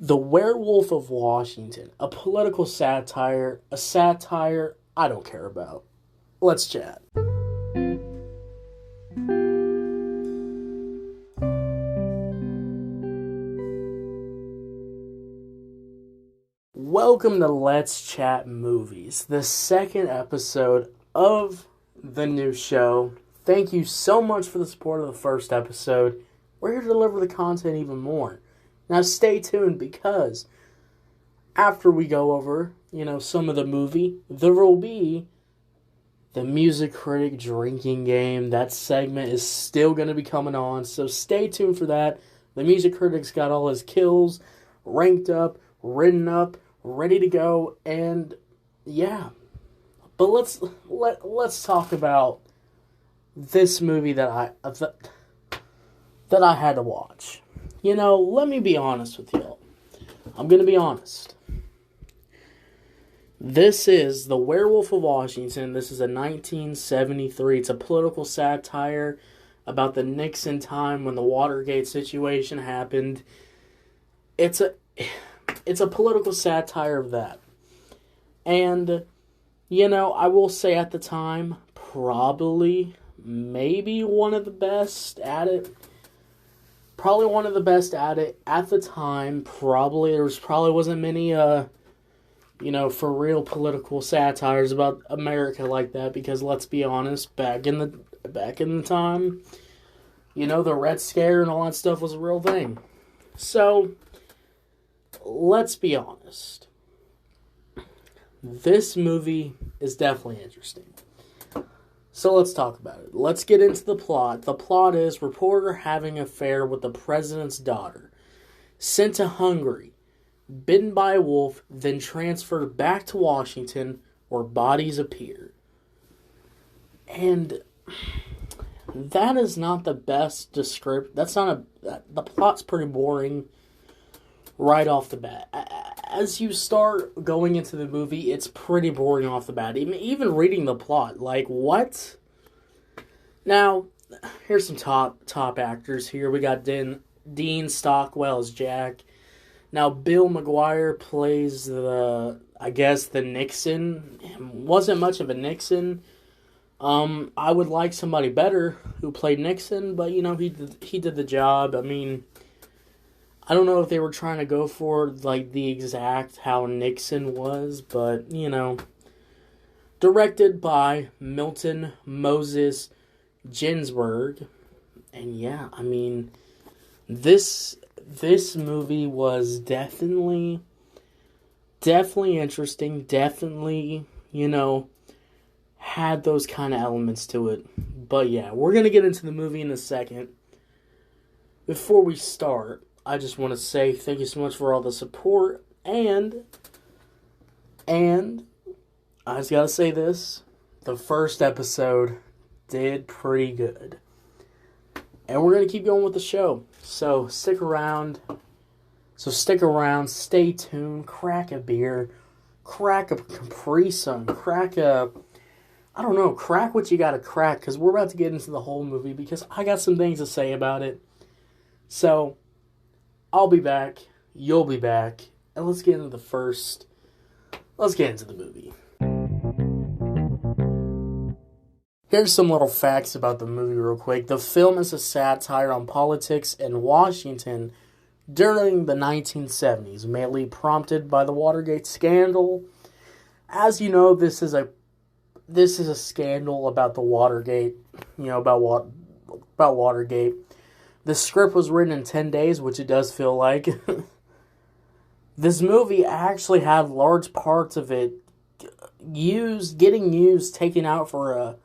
The Werewolf of Washington, a political satire, a satire I don't care about. Let's chat. Welcome to Let's Chat Movies, the second episode of the new show. Thank you so much for the support of the first episode. We're here to deliver the content even more. Now stay tuned because after we go over, some of the movie, there will be the music critic drinking game. That segment is still going to be coming on, so stay tuned for that. The music critic's got all his kills ranked up, written up, ready to go, and yeah. But let's talk about this movie that I had to watch. Let me be honest with y'all. I'm going to be honest. This is The Werewolf of Washington. This is a 1973. It's a political satire about the Nixon time when the Watergate situation happened. It's a political satire of that. And, I will say at the time, probably, maybe one of the best at it. Probably one of the best at it at the time. There wasn't many, for real political satires about America like that. Because let's be honest, back in the time, the Red Scare and all that stuff was a real thing. So, let's be honest. This movie is definitely interesting. So let's talk about it. Let's get into the plot. The plot is reporter having an affair with the president's daughter. Sent to Hungary. Bitten by a wolf, then transferred back to Washington where bodies appear. And that is not the best description. The plot's pretty boring right off the bat. As you start going into the movie, it's pretty boring off the bat. Even reading the plot, like, what? Now, here's some top actors here. We got Dean Stockwell as Jack. Now, Bill McGuire plays the Nixon. Wasn't much of a Nixon. I would like somebody better who played Nixon, but, he did the job. I don't know if they were trying to go for, the exact how Nixon was, but, Directed by Milton Moses Ginsburg. And, yeah, this movie was definitely interesting. Definitely, had those kind of elements to it. But, yeah, we're going to get into the movie in a second. Before we start, I just want to say thank you so much for all the support, and I just gotta say this, the first episode did pretty good, and we're gonna keep going with the show, so stick around, stay tuned, crack a beer, crack a Capri Sun, crack what you gotta crack, because we're about to get into the whole movie, because I got some things to say about it, so I'll be back, you'll be back, and let's get into the movie. Here's some little facts about the movie real quick. The film is a satire on politics in Washington during the 1970s, mainly prompted by the Watergate scandal. As you know, this is a scandal about the Watergate, about Watergate. The script was written in 10 days, which it does feel like. This movie actually had large parts of it taken out for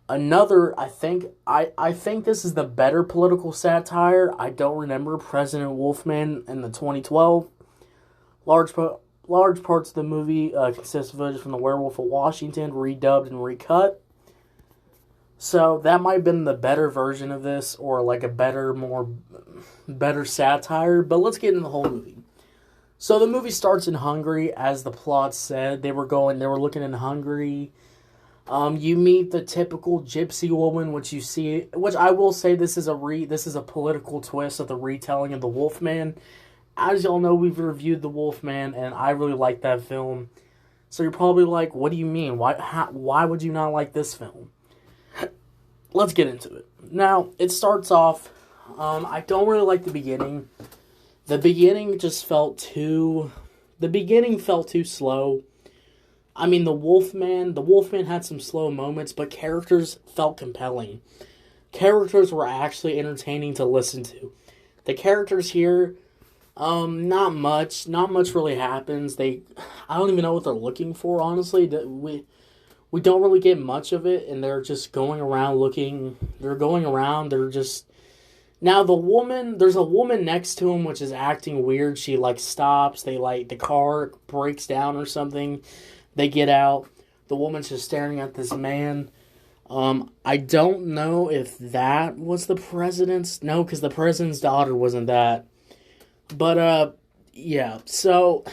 another, I think this is the better political satire. I don't remember President Wolfman in the 2012. Large parts of the movie consist of footage from The Werewolf of Washington, redubbed and recut. So that might have been the better version of this, or like a better satire, but let's get into the whole movie. So the movie starts in Hungary, as the plot said. They were looking in Hungary. You meet the typical gypsy woman, which I will say this is a political twist of the retelling of the Wolfman. as y'all know, we've reviewed The Wolfman, and I really like that film. So you're probably like, what do you mean? Why would you not like this film? Let's get into it. Now, it starts off, I don't really like the beginning. The beginning felt too slow. I mean, the Wolfman had some slow moments, but characters felt compelling. Characters were actually entertaining to listen to. The characters here, not much really happens. I don't even know what they're looking for, honestly. We don't really get much of it, and they're just going around looking. They're just. Now, there's a woman next to him, which is acting weird. She, stops. The car breaks down or something. They get out. The woman's just staring at this man. I don't know if that was the president's. No, because the president's daughter wasn't that. But, yeah. So,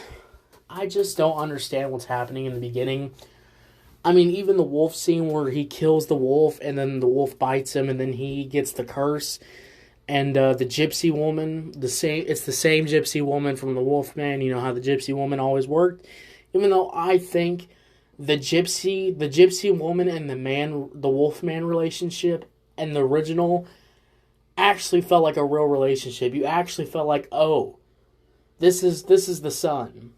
I just don't understand what's happening in the beginning. I mean, even the wolf scene where he kills the wolf, and then the wolf bites him, and then he gets the curse. And, the gypsy woman, it's the same gypsy woman from the Wolfman. You know how the gypsy woman always worked. Even though I think the gypsy woman and the Wolfman relationship and the original actually felt like a real relationship. You actually felt like, oh, this is the son.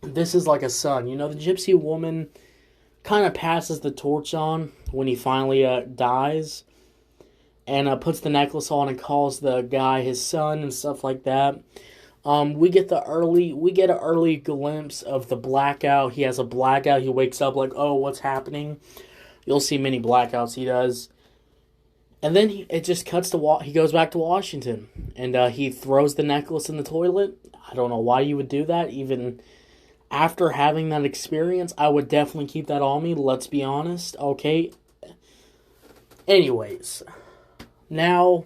This is like a son. You know, the gypsy woman kind of passes the torch on when he finally dies, and puts the necklace on and calls the guy his son and stuff like that. We get an early glimpse of the blackout. He has a blackout. He wakes up like, oh, what's happening? You'll see many blackouts he does. And then it just cuts to he goes back to Washington, and he throws the necklace in the toilet. I don't know why you would do that. Even after having that experience, I would definitely keep that on me. Let's be honest, okay? Anyways, now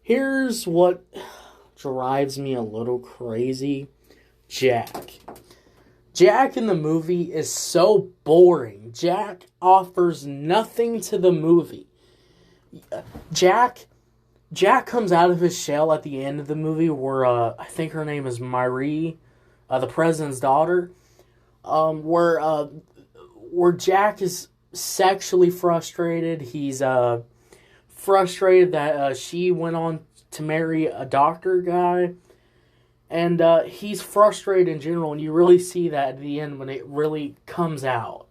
here's what drives me a little crazy. Jack in the movie is so boring. Jack offers nothing to the movie. Jack comes out of his shell at the end of the movie where, I think her name is Marie, the president's daughter, where Jack is sexually frustrated. He's, frustrated that, she went on to marry a doctor guy, and he's frustrated in general, and you really see that at the end when it really comes out.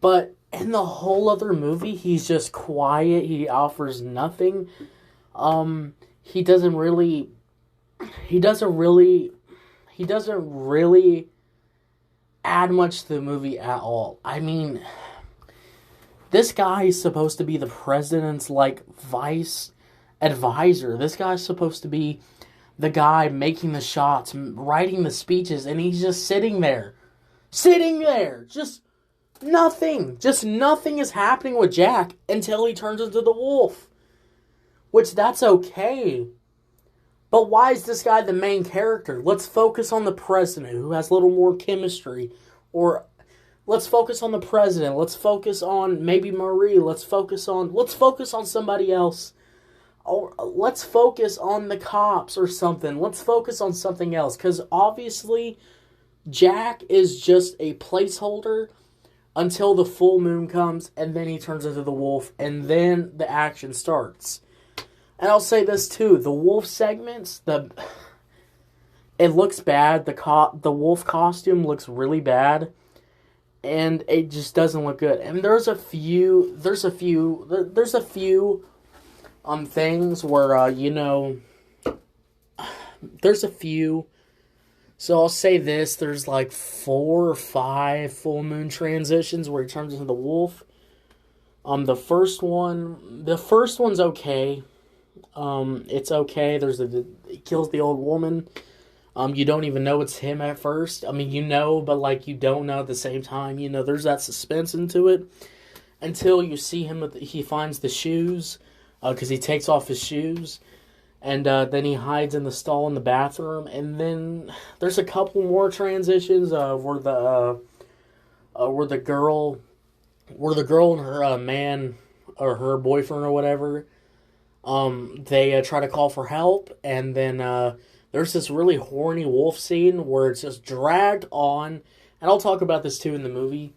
But in the whole other movie, he's just quiet. He offers nothing. He doesn't really add much to the movie at all. I mean, this guy is supposed to be the president's vice advisor. This guy's supposed to be the guy making the shots, writing the speeches, and he's just sitting there. Just nothing is happening with Jack until he turns into the wolf. Which, that's okay. But why is this guy the main character? Let's focus on the president, who has a little more chemistry. Or let's focus on the president. Let's focus on maybe Marie. Let's focus on somebody else. Or let's focus on the cops or something. Let's focus on something else. Because obviously, Jack is just a placeholder until the full moon comes, and then he turns into the wolf, and then the action starts. And I'll say this too, the wolf segments, it looks bad. The wolf costume looks really bad, and it just doesn't look good. And there's a few things where there's a few. So I'll say this, there's 4 or 5 full moon transitions where he turns into the wolf. The first one's okay. It's okay. He kills the old woman. You don't even know it's him at first. I mean, but you don't know at the same time. There's that suspense into it until you see him. He finds the shoes, because he takes off his shoes, and then he hides in the stall in the bathroom. And then there's a couple more transitions where the girl and her man or her boyfriend or whatever. They try to call for help, and then There's this really horny wolf scene where it's just dragged on, and I'll talk about this too in the movie.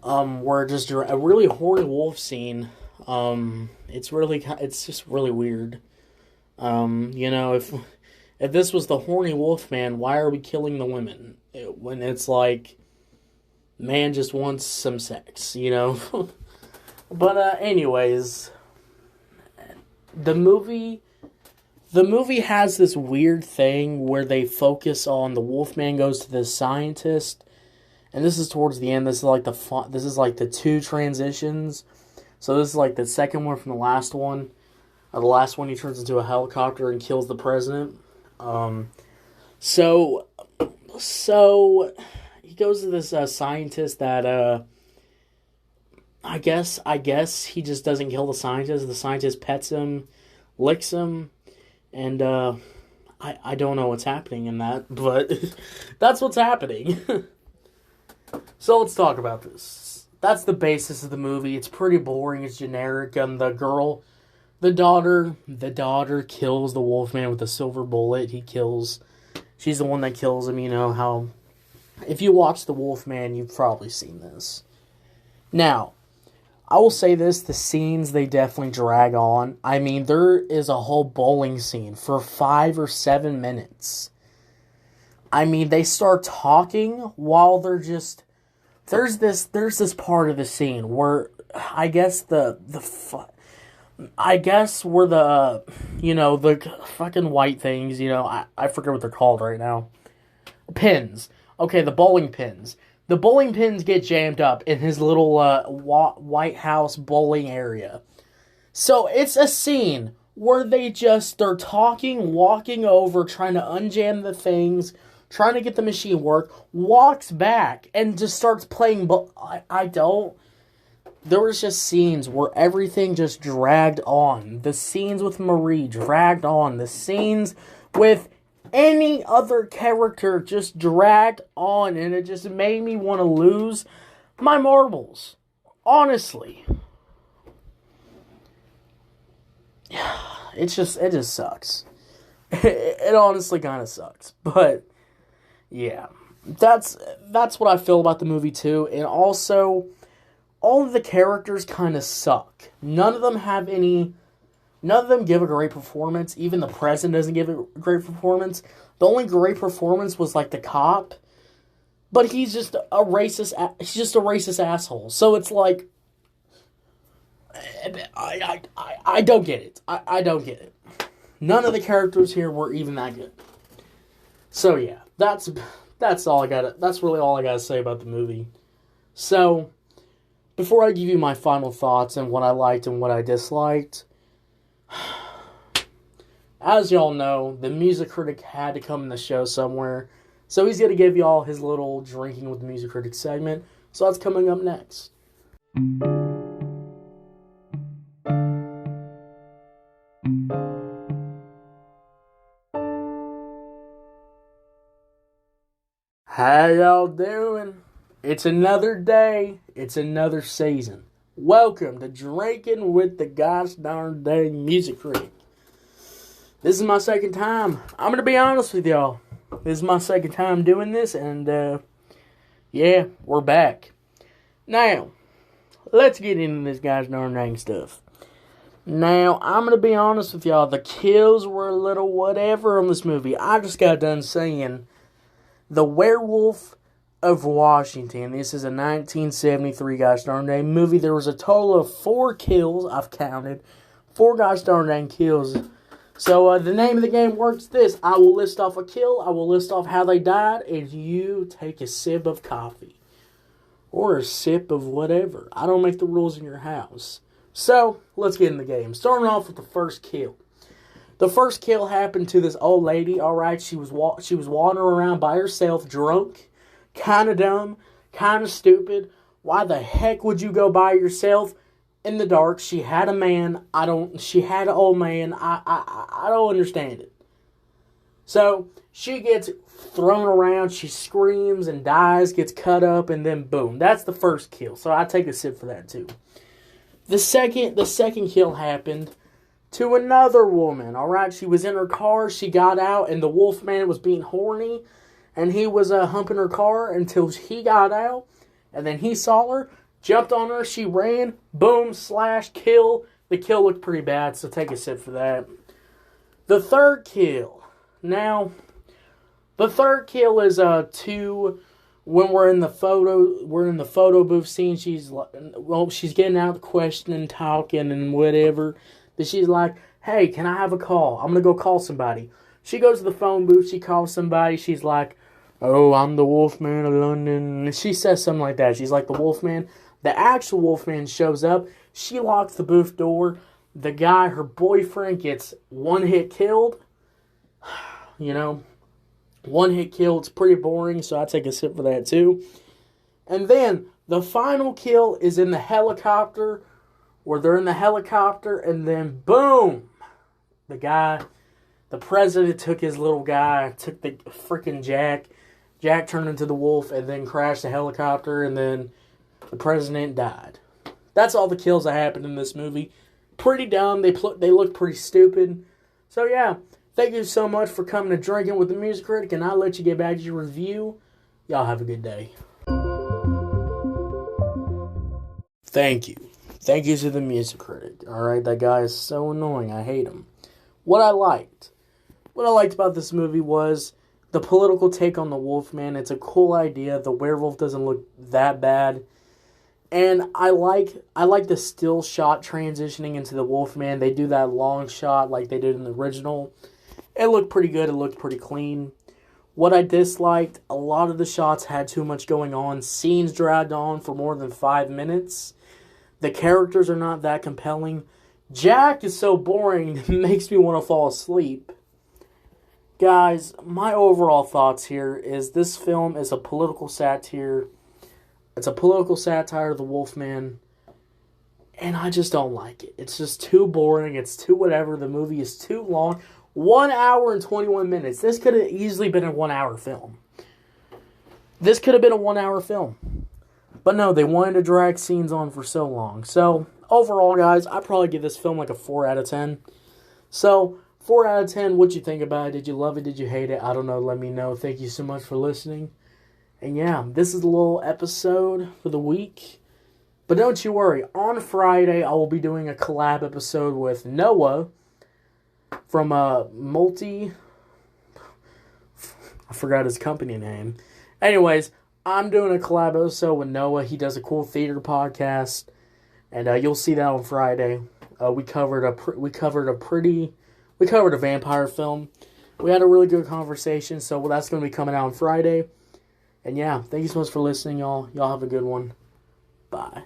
Where just a really horny wolf scene. It's just really weird. If this was the horny wolf man, why are we killing the women when it's like man just wants some sex, But anyways, the movie has this weird thing where they focus on the Wolfman goes to this scientist, and this is towards the end. This is like the two transitions. So this is like the second one from the last one. The last one he turns into a helicopter and kills the president. So he goes to this scientist that I guess he just doesn't kill the scientist. The scientist pets him, licks him, and I don't know what's happening in that, but that's what's happening. So let's talk about this. That's the basis of the movie. It's pretty boring. It's generic. The daughter kills the Wolfman with a silver bullet. She's the one that kills him. You know how, if you watch the Wolfman, you've probably seen this. Now, I will say this, the scenes, they definitely drag on. I mean, there is a whole bowling scene for 5 or 7 minutes. I mean, they start talking while they're just... There's this part of the scene where I guess the fucking white things, I forget what they're called right now. Pins. Okay, the bowling pins. The bowling pins get jammed up in his little White House bowling area. So it's a scene where they're talking, walking over, trying to unjam the things, trying to get the machine work, walks back, and just starts playing. There was just scenes where everything just dragged on. The scenes with Marie dragged on. The scenes with any other character just dragged on, and it just made me want to lose my marbles. Honestly. It just sucks. It honestly kind of sucks. But, yeah. That's what I feel about the movie, too. And also, all of the characters kind of suck. None of them give a great performance. Even the president doesn't give a great performance. The only great performance was like the cop, but he's just a racist. He's just a racist asshole. So it's like, I don't get it. I don't get it. None of the characters here were even that good. So yeah, that's all I got. That's really all I gotta say about the movie. So, before I give you my final thoughts and what I liked and what I disliked. As y'all know, the music critic had to come in the show somewhere. So he's going to give y'all his little drinking with the music critic segment. So that's coming up next. How y'all doing? It's another day. It's another season. Welcome to Drinking with the Gosh Darn Dang Music Critic. This is my second time. I'm going to be honest with y'all. This is my second time doing this, and yeah, we're back. Now, let's get into this gosh darn dang stuff. Now, I'm going to be honest with y'all. The kills were a little whatever on this movie. I just got done saying The Werewolf of Washington. This is a 1973 gosh darn dang movie. There was a total of 4 kills. I've counted 4 gosh darn dang kills. So the name of the game works this: I will list off a kill, I will list off how they died, and you take a sip of coffee or a sip of whatever. I don't make the rules in your house. So let's get in the game. Starting off with the first kill. The first kill happened to this old lady. All right, she was wandering around by herself, drunk. Kind of dumb, kind of stupid. Why the heck would you go by yourself in the dark? She had a man. She had an old man. I don't understand it. So, she gets thrown around. She screams and dies, gets cut up, and then boom. That's the first kill. So, I take a sip for that too. The second kill happened to another woman, alright? She was in her car, she got out, and the Wolfman was being horny, and he was humping her car until he got out, and then he saw her, jumped on her, she ran, boom, slash, kill. The kill looked pretty bad, so take a sip for that. The third kill. Now, the third kill is when we're in the photo booth scene. She's getting out the question, talking and whatever. But she's like, "Hey, can I have a call? I'm gonna go call somebody." She goes to the phone booth. She calls somebody. She's like, "Oh, I'm the Wolfman of London." And she says something like that. She's like the Wolfman. The actual Wolfman shows up. She locks the booth door. The guy, her boyfriend, gets one hit killed. You know, one hit kill. It's pretty boring, so I take a sip for that too. And then the final kill is in the helicopter, where they're in the helicopter, and then boom, the president took his little guy, took the freaking Jack. Jack turned into the wolf, and then crashed the helicopter, and then the president died. That's all the kills that happened in this movie. Pretty dumb. They look pretty stupid. So yeah, thank you so much for coming to Drinking with the Music Critic, and I'll let you get back to your review. Y'all have a good day. Thank you. Thank you to the Music Critic. Alright, that guy is so annoying. I hate him. What I liked about this movie was the political take on the Wolfman. It's a cool idea. The werewolf doesn't look that bad. And I like the still shot transitioning into the Wolfman. They do that long shot like they did in the original. It looked pretty good. It looked pretty clean. What I disliked, a lot of the shots had too much going on. Scenes dragged on for more than 5 minutes. The characters are not that compelling. Jack is so boring, it makes me want to fall asleep. Guys, my overall thoughts here is this film is a political satire. It's a political satire of the Wolfman, and I just don't like it. It's just too boring. It's too whatever. The movie is too long. 1 hour and 21 minutes. This could have easily been a 1 hour film. This could have been a 1 hour film. But no, they wanted to drag scenes on for so long. So, overall, guys, I'd probably give this film like a 4 out of 10. So, 4 out of 10, what'd you think about it? Did you love it? Did you hate it? I don't know. Let me know. Thank you so much for listening. And yeah, this is a little episode for the week. But don't you worry. On Friday, I will be doing a collab episode with Noah from I forgot his company name. Anyways, I'm doing a collab episode with Noah. He does a cool theater podcast. And you'll see that on Friday. We covered a vampire film. We had a really good conversation. So that's going to be coming out on Friday. And yeah, thank you so much for listening, y'all. Y'all have a good one. Bye.